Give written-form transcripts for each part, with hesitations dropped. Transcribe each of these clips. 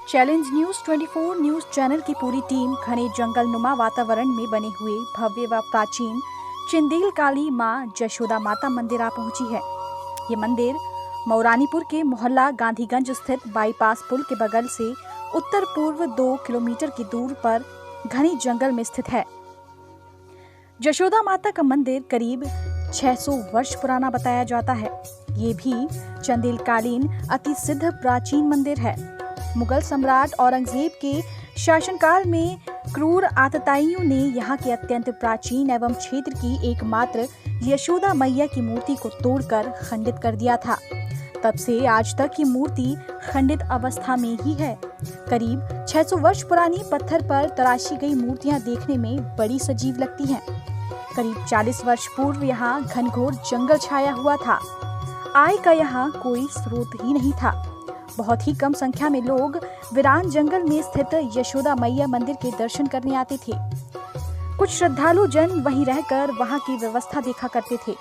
Challenge news 24 news channel की पूरी team घने जंगल नुमा वातावरण में बने हुए भव्य व प्राचीन चिंदेल काली मां जशोदा माता मंदिर आ पहुंची है। ये मंदिर मौरानीपुर के मोहल्ला गांधीगंज स्थित बाईपास पुल के बगल से उत्तर पूर्व 2 किलोमीटर की दूर पर घने जंगल में स्थित है। जशोदा माता का मंदिर करीब 600 वर्ष पुराना बताया जाता है। ये भी चंदेल कालीन अति सिद्ध प्राचीन मंदिर है। मुगल सम्राट औरंगजेब के शासनकाल में क्रूर आतताइयों ने यहाँ के अत्यंत प्राचीन एवं क्षेत्र की एकमात्र यशोदा मैया की मूर्ति को तोड़कर खंडित कर दिया था। तब से आज तक की मूर्ति खंडित अवस्था में ही है। करीब 600 वर्ष पुरानी पत्थर पर तराशी गई मूर्तियां देखने में बड़ी सजीव लगती हैं। करीब 40 वर्ष पूर्व यहाँ घनघोर जंगल छाया हुआ था। आय का यहाँ कोई स्रोत ही नहीं था। बहुत ही कम संख्या में लोग वीरान जंगल में स्थित यशोदा मैया मंदिर के दर्शन करने आते थे। कुछ श्रद्धालु जन वहीं रहकर वहां की व्यवस्था देखा करते थे।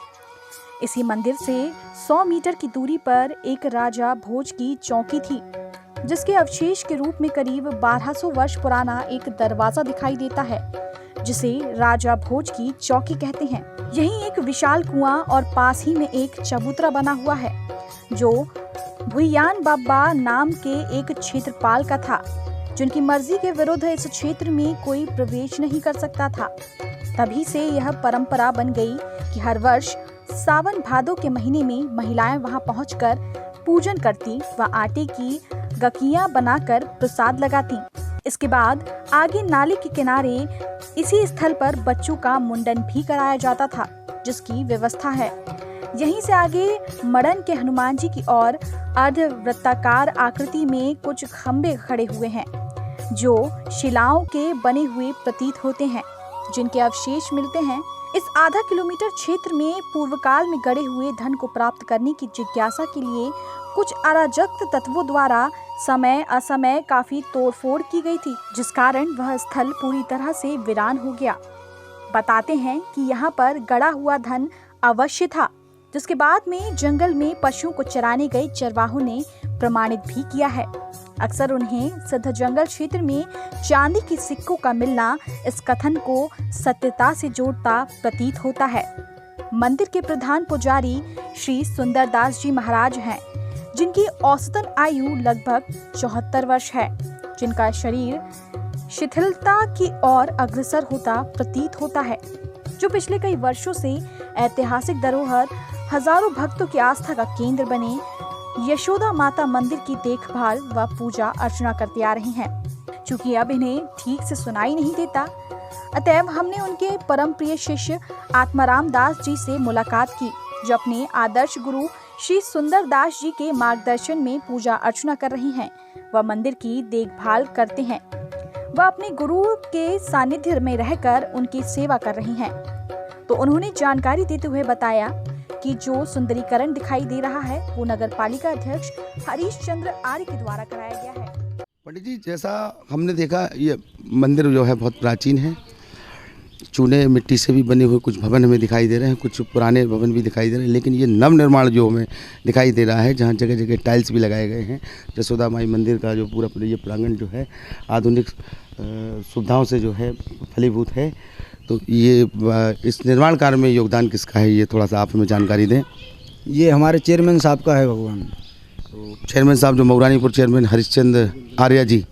इसी मंदिर से 100 मीटर की दूरी पर एक राजा भोज की चौकी थी, जिसके अवशेष के रूप में करीब 1200 वर्ष पुराना एक दरवाजा दिखाई देता है, जिसे राजा भोज की चौकी कहते हैं। यहीं एक विशाल कुआं और पास ही में एक चबूतरा बना हुआ है, जो भुइयान बाबा नाम के एक क्षेत्रपाल का था, जिनकी मर्जी के विरुद्ध इस क्षेत्र में कोई प्रवेश नहीं कर सकता था। तभी से यह परंपरा बन गई कि हर वर्ष सावन भादो के महीने में महिलाएं वहां पहुंचकर पूजन करती व आटे की गकियां बनाकर प्रसाद लगाती। इसके बाद आगे नाले के किनारे इसी स्थल पर बच्चों का मुंडन भी कराया जाता था, जिसकी व्यवस्था है। यहीं से आगे मड़न के हनुमान जी की ओर अर्धवृत्ताकार आकृति में कुछ खंबे खड़े हुए हैं, जो शिलाओं के बने हुए प्रतीत होते हैं, जिनके अवशेष मिलते हैं। इस आधा किलोमीटर क्षेत्र में पूर्व काल में गड़े हुए धन को प्राप्त करने की जिज्ञासा के लिए कुछ अराजक तत्वों द्वारा समय असमय काफी तोड़फोड़ की गई थी, जिस कारण वह स्थल पूरी तरह से वीरान हो गया। बताते हैं कि यहाँ पर गड़ा हुआ धन अवश्य था, जिसके बाद में जंगल में पशुओं को चराने गए चरवाहों ने प्रमाणित भी किया है। अक्सर उन्हें सिद्ध जंगल क्षेत्र में चांदी के सिक्कों का मिलना इस कथन को सत्यता से जोड़ता प्रतीत होता है। मंदिर के प्रधान पुजारी श्री सुंदरदास जी महाराज हैं, जिनकी औसतन आयु लगभग 74 वर्ष है, जिनका शरीर शिथिलता की ओर अग्रसर होता प्रतीत होता है, जो पिछले कई वर्षों से ऐतिहासिक धरोहर हजारों भक्तों की आस्था का केंद्र बने यशोदा माता मंदिर की देखभाल व पूजा अर्चना करते आ रहे हैं। चूंकि अब इन्हें ठीक से सुनाई नहीं देता, अतएव हमने उनके परम प्रिय शिष्य आत्माराम दास जी से मुलाकात की, जो अपने आदर्श गुरु श्री सुंदर दास जी के मार्गदर्शन में पूजा अर्चना कर रही हैं व मंदिर की देखभाल करते हैं। वह अपने गुरु के सानिध्य में रहकर उनकी सेवा कर रही हैं। तो उन्होंने जानकारी देते हुए बताया कि जो सुंदरीकरण दिखाई दे रहा है वो नगर पालिका अध्यक्ष हरीश चंद्र आर्य के द्वारा कराया गया है। पंडित जी, जैसा हमने देखा, ये मंदिर जो है बहुत प्राचीन है। चूने मिट्टी से भी बने हुए कुछ भवन हमें दिखाई दे रहे हैं, कुछ पुराने भवन भी दिखाई दे रहे हैं, लेकिन ये नव निर्माण जो हमें दिखाई दे रहा है, जहाँ जगह जगह टाइल्स भी लगाए गए हैं। जसोदा माई मंदिर का जो पूरा ये प्रांगण जो है आधुनिक सुविधाओं से जो है फलीभूत है। तो ये इस निर्माण कार्य में योगदान किसका है, ये थोड़ा सा आप हमें जानकारी दें। ये हमारे चेयरमैन साहब का है भगवान। तो चेयरमैन साहब जो मौरानीपुर चेयरमैन हरिश्चंद्र आर्य जी,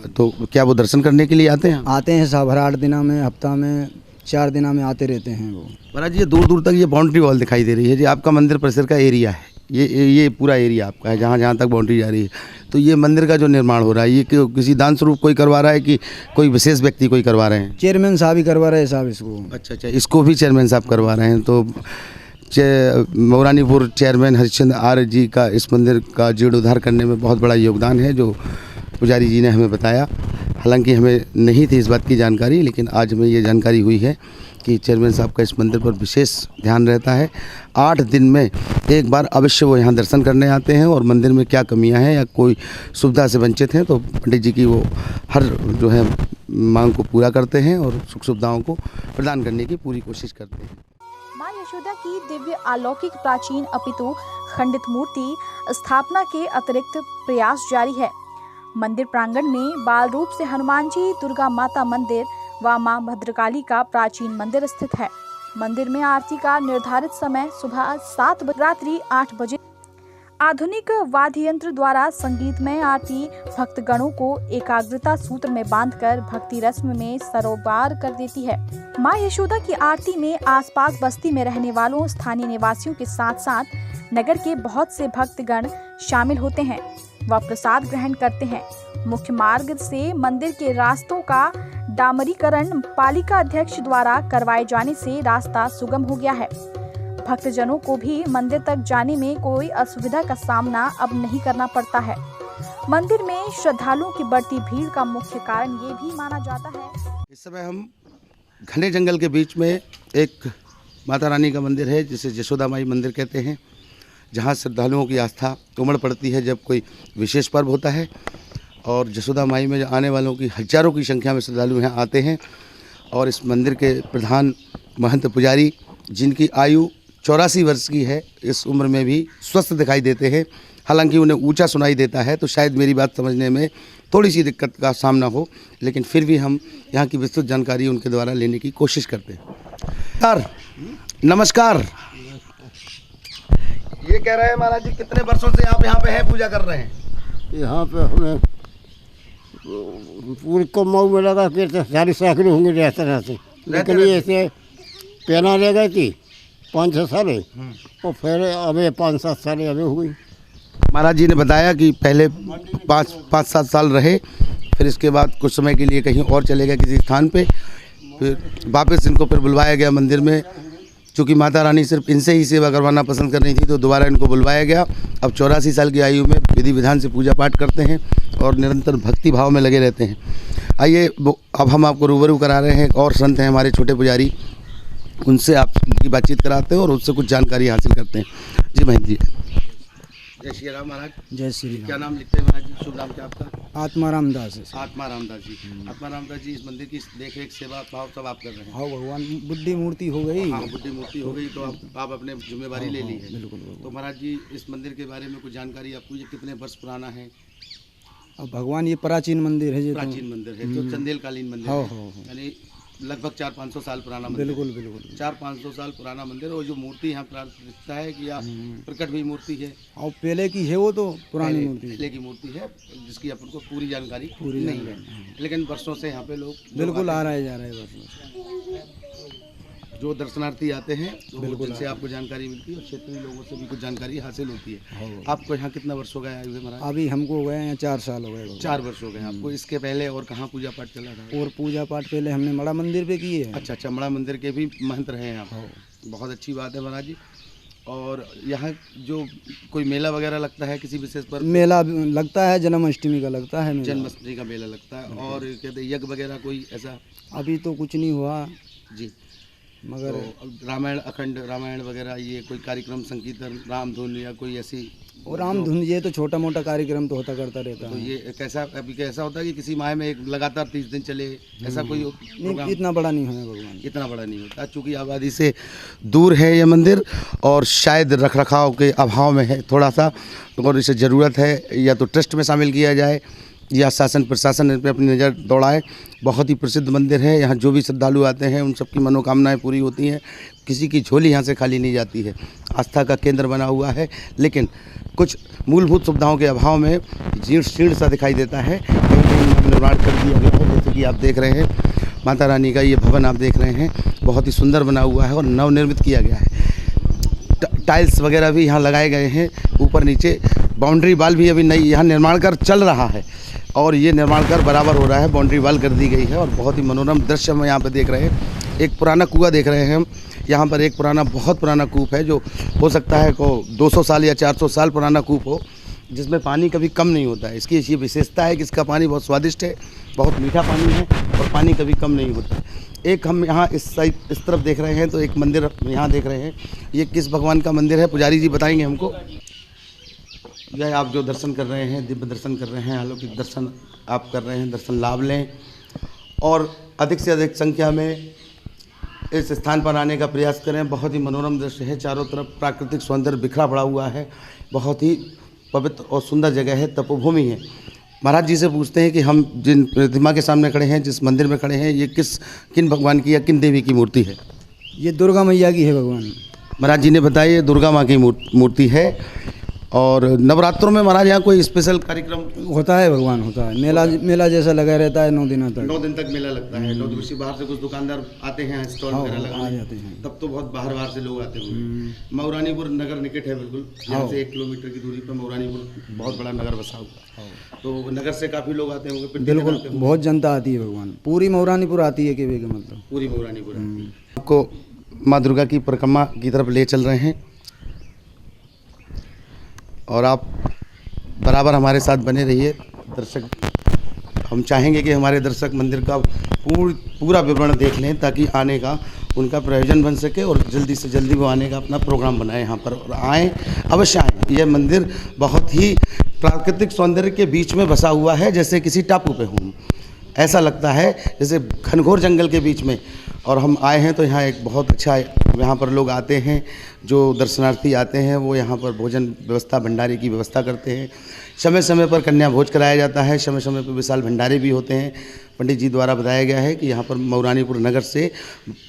तो क्या वो दर्शन करने के लिए आते हैं? आते हैं साहब, हर 8 दिना में, हफ्ता में 4 दिना में आते रहते हैं वो। महाराज, ये दूर दूर तक ये बाउंड्री वॉल दिखाई दे रही है जी, आपका मंदिर परिसर का एरिया है, ये पूरा एरिया आपका है, जहाँ जहाँ तक बाउंड्री जा रही है। तो ये मंदिर का जो निर्माण हो रहा है, ये किसी दान स्वरूप कोई करवा रहा है कि कोई विशेष व्यक्ति कोई करवा रहे हैं? चेयरमैन साहब ही करवा रहे हैं साहब इसको। अच्छा, इसको भी चेयरमैन साहब करवा रहे हैं। तो मौरानीपुर चेयरमैन हरिश्चंद्र आर्य जी का इस मंदिर का जीर्णोद्धार करने में बहुत बड़ा योगदान है, जो पुजारी जी ने हमें बताया। हालांकि हमें नहीं थी इस बात की जानकारी, लेकिन आज हमें ये जानकारी हुई है कि चेयरमैन साहब का इस मंदिर पर विशेष ध्यान रहता है। 8 दिन में एक बार अवश्य वो यहाँ दर्शन करने आते हैं, और मंदिर में क्या कमियां हैं या कोई सुविधा से वंचित हैं तो पंडित जी की वो हर जो है मांग को पूरा करते हैं और सुख सुविधाओं को प्रदान करने की पूरी कोशिश करते हैं। मां यशोदा की दिव्य अलौकिक प्राचीन अपितु खंडित मूर्ति स्थापना के अतिरिक्त प्रयास जारी है। मंदिर प्रांगण में बाल रूप से हनुमान जी, दुर्गा माता मंदिर व मां भद्रकाली का प्राचीन मंदिर स्थित है। मंदिर में आरती का निर्धारित समय सुबह 7 बजे रात्रि 8 बजे। आधुनिक वाद्य यंत्र द्वारा संगीतमय आरती भक्तगणों को एकाग्रता सूत्र में बांधकर भक्ति रस्म में सरोबार कर देती है। मां यशोदा की आरती में आसपास बस्ती में रहने वालों स्थानीय निवासियों के साथ साथ नगर के बहुत से भक्तगण शामिल होते हैं व प्रसाद ग्रहण करते हैं। मुख्य मार्ग से मंदिर के रास्तों का डामरीकरण पालिका अध्यक्ष द्वारा करवाए जाने से रास्ता सुगम हो गया है। भक्तजनों को भी मंदिर तक जाने में कोई असुविधा का सामना अब नहीं करना पड़ता है। मंदिर में श्रद्धालुओं की बढ़ती भीड़ का मुख्य कारण ये भी माना जाता है। इस समय हम घने जंगल के बीच में एक माता रानी का मंदिर है जिसे यशोदा माई मंदिर कहते हैं, जहाँ श्रद्धालुओं की आस्था उमड़ पड़ती है जब कोई विशेष पर्व होता है। और यशोदा माई में आने वालों की हजारों की संख्या में श्रद्धालु यहाँ आते हैं। और इस मंदिर के प्रधान महंत पुजारी, जिनकी आयु 84 वर्ष की है, इस उम्र में भी स्वस्थ दिखाई देते हैं। हालांकि उन्हें ऊंचा सुनाई देता है तो शायद मेरी बात समझने में थोड़ी सी दिक्कत का सामना हो, लेकिन फिर भी हम यहाँ की विस्तृत जानकारी उनके द्वारा लेने की कोशिश करते हैं। सर नमस्कार। ये कह रहे हैं महाराज जी कितने वर्षों से आप यहाँ पे हैं, पूजा कर रहे हैं? यहाँ पे हमें पूरी को मऊ में लगा के 40 साल होंगे रहते लेकिन ये ऐसे पहना ले गई थी 5-6 साल और फिर अभी 5-7 साल अभी हुई। महाराज जी ने बताया कि पहले 5-7 साल रहे, फिर इसके बाद कुछ समय के लिए कहीं और चले गए किसी स्थान पे, फिर वापस इनको फिर बुलवाया गया मंदिर में। चूँकि माता रानी सिर्फ इनसे ही सेवा करवाना पसंद कर रही थी तो दोबारा इनको बुलवाया गया। अब 84 साल की आयु में विधि विधान से पूजा पाठ करते हैं और निरंतर भक्ति भाव में लगे रहते हैं। आइए अब हम आपको रूबरू करा रहे हैं, और संत हैं हमारे छोटे पुजारी, उनसे आपकी बातचीत कराते हैं और उससे कुछ जानकारी हासिल करते हैं। जी महंत जी। जय श्री राम महाराज। जय श्री क्या राम। नाम लिखते हैं महाराज जी? शुभ नाम क्या आपका? आत्माराम दास है। आत्मा रामदास जी। आत्मा रामदास जी, इस मंदिर की देख रेख सेवा भाव सब आप कर रहे हैं? हाँ, भगवान बुद्धि मूर्ति हो गई। हाँ, बुद्धि मूर्ति हो गई तो आप अपने जिम्मेवारी ले ली है। बिल्कुल। तो महाराज जी, इस मंदिर के बारे में कुछ जानकारी आपको, ये कितने वर्ष पुराना है? अब भगवान ये प्राचीन मंदिर है। प्राचीन मंदिर है तो चंदेल कालीन मंदिर हाँ, है, हाँ, हाँ। यानी लगभग 400-500 साल पुराना मंदिर। बिल्कुल बिल्कुल। 400-500 साल पुराना मंदिर। और जो मूर्ति यहाँ प्रतिष्ठित है कि या प्रकट हुई मूर्ति है? और पहले की है वो तो पुरानी मूर्ति। पहले की मूर्ति है जिसकी अपन को पूरी जानकारी नहीं है, लेकिन वर्षों से यहाँ पे लोग बिल्कुल आ रहे जा रहे हैं। जो दर्शनार्थी आते हैं तो जिनसे आपको जानकारी मिलती है और क्षेत्रीय लोगों से भी कुछ जानकारी हासिल होती है। आपको यहाँ कितना वर्ष हो गया आयु है महाराज? अभी हमको हो गए हैं 4 साल हो गए। 4 वर्ष हो गए आपको। इसके पहले और कहाँ पूजा पाठ चला था? और पूजा पाठ पहले हमने बड़ा मंदिर पे किए हैं। अच्छा, चमड़ा मंदिर के भी महंत रहे हैं आप। बहुत अच्छी बात है महाराज जी। और यहाँ जो कोई मेला वगैरह लगता है किसी विशेष पर? मेला लगता है, जन्माष्टमी का लगता है। जन्माष्टमी का मेला लगता है। और कहते यज्ञ वगैरह कोई ऐसा? अभी तो कुछ नहीं हुआ जी, मगर तो रामायण, अखंड रामायण वगैरह, ये कोई कार्यक्रम, संकीर्तन, रामधुन या कोई ऐसी? और रामधुन ये तो छोटा मोटा कार्यक्रम तो होता करता रहता तो है। ये कैसा अभी कैसा होता है कि किसी माह में एक लगातार 30 दिन चले, ऐसा कोई नहीं, इतना बड़ा नहीं है भगवान। इतना बड़ा नहीं होता चूँकि आबादी से दूर है ये मंदिर और शायद रखरखाव के अभाव में है थोड़ा सा, और इसे ज़रूरत है या तो ट्रस्ट में शामिल किया जाए या शासन प्रशासन इन पर अपनी नज़र दौड़ाए। बहुत ही प्रसिद्ध मंदिर है, यहाँ जो भी श्रद्धालु आते हैं उन सबकी मनोकामनाएं पूरी होती हैं, किसी की झोली यहाँ से खाली नहीं जाती है। आस्था का केंद्र बना हुआ है, लेकिन कुछ मूलभूत सुविधाओं के अभाव में जीर्ण सा दिखाई देता है। कहीं निर्माण कर दिया गया है, जैसे कि आप देख रहे हैं माता रानी का ये भवन आप देख रहे हैं, बहुत ही सुंदर बना हुआ है और नवनिर्मित किया गया है। टाइल्स वगैरह भी यहाँ लगाए गए हैं, ऊपर नीचे बाउंड्री वाल भी अभी नई यहाँ निर्माण कार्य चल रहा है और ये निर्माण कार्य बराबर हो रहा है, बाउंड्री वाल कर दी गई है। और बहुत ही मनोरम दृश्य हम यहाँ पर देख रहे हैं। एक पुराना कुआं देख रहे हैं हम यहाँ पर, एक पुराना बहुत पुराना कूप है जो हो सकता है को 200 साल या 400 साल पुराना कूप हो, जिसमें पानी कभी कम नहीं होता है। इसकी ये विशेषता है कि इसका पानी बहुत स्वादिष्ट है, बहुत मीठा पानी है और पानी कभी कम नहीं होता। एक हम यहाँ इस साइड इस तरफ देख रहे हैं तो एक मंदिर यहाँ देख रहे हैं, ये किस भगवान का मंदिर है पुजारी जी बताएंगे हमको। यह आप जो दर्शन कर रहे हैं, दिव्य दर्शन कर रहे हैं, अलौकिक दर्शन आप कर रहे हैं, दर्शन लाभ लें और अधिक से अधिक संख्या में इस स्थान पर आने का प्रयास करें। बहुत ही मनोरम दृश्य है, चारों तरफ प्राकृतिक सौंदर्य बिखरा पड़ा हुआ है, बहुत ही पवित्र और सुंदर जगह है, तपोभूमि है। महाराज जी से पूछते हैं कि हम जिन प्रतिमा के सामने खड़े हैं, जिस मंदिर में खड़े हैं, ये किन भगवान की या किन देवी की मूर्ति है? ये दुर्गा मैया की है भगवान। महाराज जी ने बताया ये दुर्गा माँ की मूर्ति है। और नवरात्रों में महाराज यहाँ कोई स्पेशल कार्यक्रम होता है भगवान, होता है मेला जैसा लगा रहता है 9 दिनों तक। 9 दिन तक मेला लगता है। 9 दिवसीय बाहर से कुछ दुकानदार आते हैं स्टॉल वगैरह लगाने, जाते हैं। तब तो बहुत बाहर से लोग आते होंगे। मऊरानीपुर नगर निकट है बिल्कुल, यहाँ से 1 किलोमीटर की दूरी पर मऊरानीपुर बहुत बड़ा नगर बसा हुआ है, तो नगर से काफ़ी लोग आते होंगे। बिल्कुल, बहुत जनता आती है भगवान, पूरी मऊरानीपुर आती है, के मतलब पूरी मऊरानीपुर आपको माँ दुर्गा की परिक्रमा की तरफ ले चल रहे हैं और आप बराबर हमारे साथ बने रहिए। दर्शक, हम चाहेंगे कि हमारे दर्शक मंदिर का पूरा विवरण देख लें ताकि आने का उनका प्रयोजन बन सके और जल्दी से जल्दी वो आने का अपना प्रोग्राम बनाएं यहाँ पर और आएँ, अवश्य आएँ। यह मंदिर बहुत ही प्राकृतिक सौंदर्य के बीच में बसा हुआ है, जैसे किसी टापू पे हूँ। ऐसा लगता है जैसे घनघोर जंगल के बीच में। और हम आए हैं तो यहाँ एक बहुत अच्छा, यहाँ पर लोग आते हैं, जो दर्शनार्थी आते हैं वो यहाँ पर भोजन व्यवस्था, भंडारे की व्यवस्था करते हैं। समय समय पर कन्या भोज कराया जाता है, समय समय पर विशाल भंडारे भी होते हैं। पंडित जी द्वारा बताया गया है कि यहाँ पर मऊरानीपुर नगर से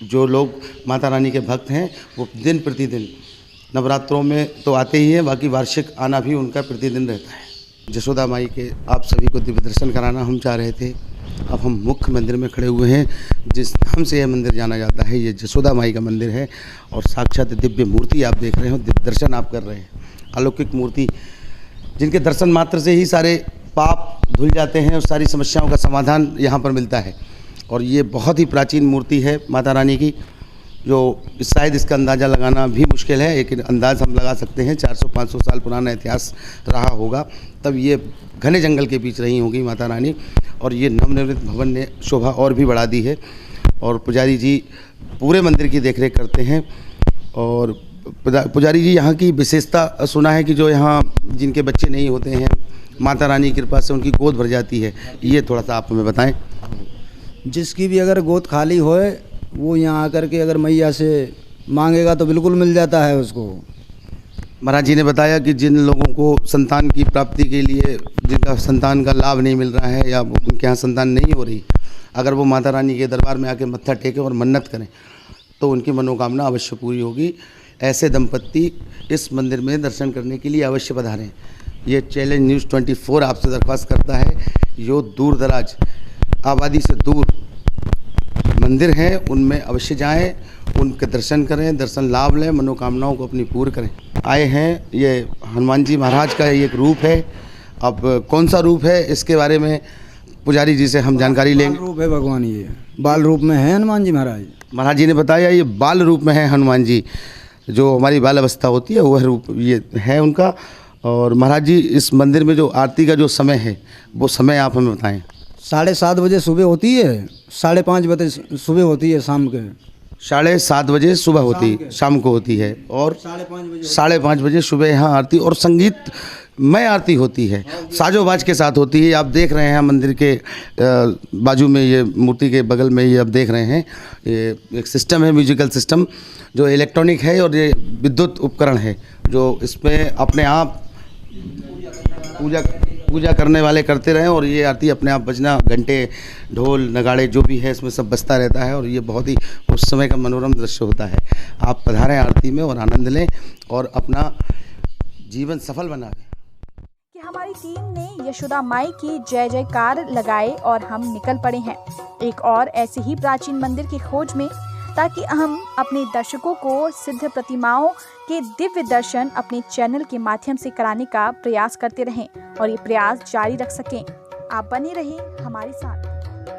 जो लोग माता रानी के भक्त हैं वो दिन प्रतिदिन, नवरात्रों में तो आते ही हैं, बाकी वार्षिक आना भी उनका प्रतिदिन रहता है। जसोदा माई के आप सभी को दिव्य दर्शन कराना हम चाह रहे थे। अब हम मुख्य मंदिर में खड़े हुए हैं, जिस नाम से यह मंदिर जाना जाता है, ये जसोदा माई का मंदिर है। और साक्षात दिव्य मूर्ति आप देख रहे हो, दिव्य दर्शन आप कर रहे हैं। अलौकिक मूर्ति, जिनके दर्शन मात्र से ही सारे पाप धुल जाते हैं और सारी समस्याओं का समाधान यहाँ पर मिलता है। और ये बहुत ही प्राचीन मूर्ति है माता रानी की, जो शायद इसका अंदाज़ा लगाना भी मुश्किल है, लेकिन अंदाज़ हम लगा सकते हैं 400-500 साल पुराना इतिहास रहा होगा। तब ये घने जंगल के बीच रही होगी माता रानी, और ये नवनिर्मित भवन ने शोभा और भी बढ़ा दी है। और पुजारी जी पूरे मंदिर की देखरेख करते हैं। और पुजारी जी यहाँ की विशेषता सुना है कि जो यहाँ जिनके बच्चे नहीं होते हैं, माता रानी की कृपा से उनकी गोद भर जाती है। ये थोड़ा सा आप हमें बताएं। जिसकी भी अगर गोद खाली होए, वो यहाँ आकर के अगर मैया से मांगेगा तो बिल्कुल मिल जाता है उसको। महाराज जी ने बताया कि जिन लोगों को संतान की प्राप्ति के लिए, जिनका संतान का लाभ नहीं मिल रहा है या उनके यहाँ संतान नहीं हो रही, अगर वो माता रानी के दरबार में आके मत्था टेकें और मन्नत करें तो उनकी मनोकामना अवश्य पूरी होगी। ऐसे दंपत्ति इस मंदिर में दर्शन करने के लिए अवश्य पधारें। ये चैलेंज न्यूज़ 24 आपसे दरख्वास्त करता है, जो दूर दराज आबादी से दूर मंदिर हैं उनमें अवश्य जाएं, उनके दर्शन करें, दर्शन लाभ लें, मनोकामनाओं को अपनी पूर्ण करें। आए हैं, ये हनुमान जी महाराज का एक रूप है। अब कौन सा रूप है इसके बारे में पुजारी जी से हम जानकारी लेंगे। रूप है भगवान, ये बाल रूप में है हनुमान जी महाराज। महाराज जी ने बताया ये बाल रूप में है हनुमान जी, जो हमारी बाल अवस्था होती है वह रूप ये है उनका। और महाराज जी इस मंदिर में जो आरती का जो समय है वो समय आप हमें बताएं। 7:30 बजे सुबह होती है, 5:30 बजे सुबह होती है, शाम के 7:30 बजे सुबह होती है, शाम को होती है। और 5:30 बजे सुबह यहाँ आरती और संगीत मय आरती होती है, साजोबाज के साथ होती है। आप देख रहे हैं मंदिर के बाजू में, ये मूर्ति के बगल में ये आप देख रहे हैं, ये एक सिस्टम है, म्यूजिकल सिस्टम जो इलेक्ट्रॉनिक है और ये विद्युत उपकरण है, जो इसमें अपने आप पूजा करने वाले करते रहें और ये आरती अपने आप बजना, घंटे, ढोल, नगाड़े जो भी है इसमें सब बजता रहता है। और ये बहुत ही उस समय का मनोरम दृश्य होता है। आप पधारें आरती में और आनंद लें और अपना जीवन सफल बनाएं। कि हमारी टीम ने यशोदा माई की जय जयकार लगाए और हम निकल पड़े हैं एक और ऐसे ही प्राचीन मंदिर की खोज में, ताकि हम अपने दर्शकों को सिद्ध प्रतिमाओं के दिव्य दर्शन अपने चैनल के माध्यम से कराने का प्रयास करते रहें और ये प्रयास जारी रख सकें। आप बने रहें हमारे साथ।